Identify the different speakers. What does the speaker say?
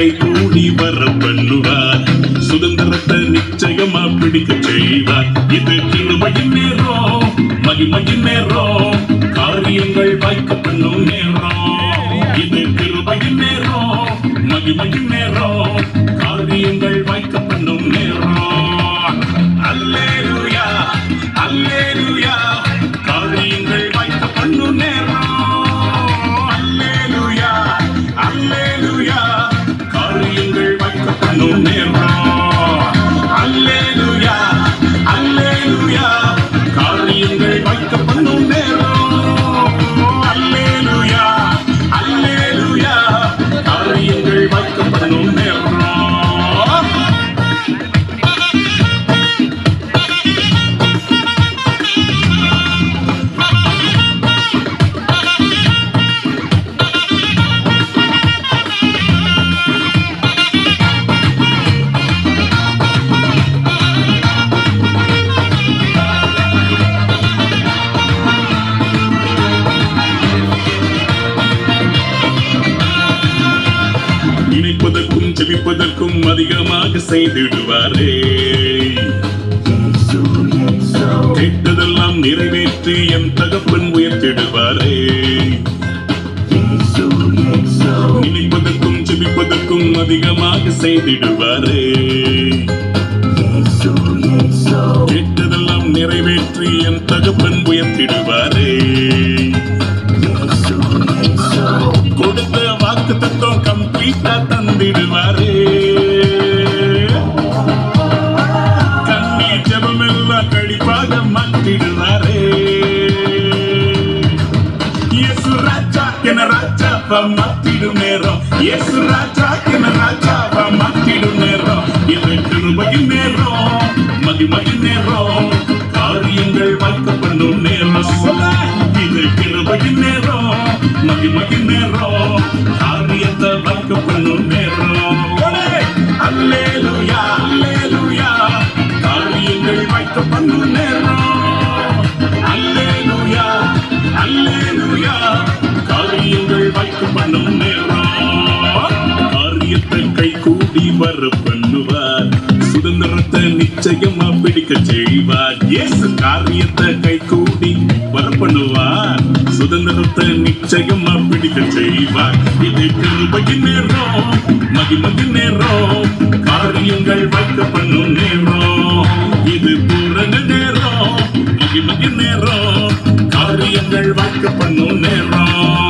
Speaker 1: கை கூடி வர பண்ணுவார். சுதந்திரத்தை நிச்சயமா பிடிக்க செய்வார். இது கிருபையின் நேரம், மகிமையின் நேரம், காரியங்கள் வாய்க்க பண்ணும் நேரம். இது கிருபையின் நேரம், மகிமையின் நேரம், காரியங்கள் வாய்க்க பண்ணும் நேரம். அல்லேலூயா அல்லேலூயா, காரியங்கள் வாய்க்க பண்ணும் நேரம். அல்லேலூயா அல்லேலூயா, காரியங்கள் வாய்க்க பண்ணும் நேரம். அல்லேலூயா அல்லேலூயா, காரியங்கள் வாய்க்க பண்ணும் நேரம். அல்லேலூயா அல்லேலூயா, காரியங்கள் வாய்க்க பண்ணும் நேரம். நினைப்பதற்கும் ஜெபிப்பதற்கும் அதிகமாக செய்திடுவாரே. கேட்டதெல்லாம் நிறைவேற்றி என் தகப்பன் உயர்த்திடுவாரே. நினைப்பதற்கும் ஜெபிப்பதற்கும் அதிகமாக செய்திடுவாரே. கேட்டதெல்லாம் நிறைவேற்றி என் தகப்பன் உயர்த்திடுவாரே. கொடுத்த வாக்கு தத்துவம் கம்ப்ளீட்டா தந்திடுவாரே. கண்ணீர் ஜெபம் எல்லாம் கழிப்பாக மாற்றிடுவாரே. இயேசு ராஜா என ராஜாவா மாற்றிடும் நேரம். இயேசு ராஜா என ராஜாவா மாற்றிடும் நேரம். இது கிருபையின் நேரம், மகிமையின் நேரம், காரியங்கள் வாய்க்க பண்ணும் நேரம். இது கிருபையின் நேரம், மகிமையின் நேரம், காரியத்தை வாய்க்க பண்ணும் நேரம். அல்லேலூயா அல்லேலூயா, காரியங்கள் வாய்க்க பண்ணும் நேரம். அல்லேலூயா அல்லேலூயா, காரியங்கள் வாய்க்க பண்ணும் நேரம். காரியத்தை கை கூடி வர பண்ணுவார். சுதந்திரத்தை நிச்சயமா பிடிக்க செய்வார். இயேசு காரியத்தை கை கூடி வர பண்ணுவார். சுதந்திரத்தை நிச்சயமா பிடிக்க செய்வார். இது கிருபையின் நேரம், மகிமையின் நேரம், காரியங்கள் வாய்க்க பண்ணும் நேரம். இது பூரண நேரம், மகிமையின் நேரம், காரியங்கள் வாய்க்க பண்ணும் நேரம்.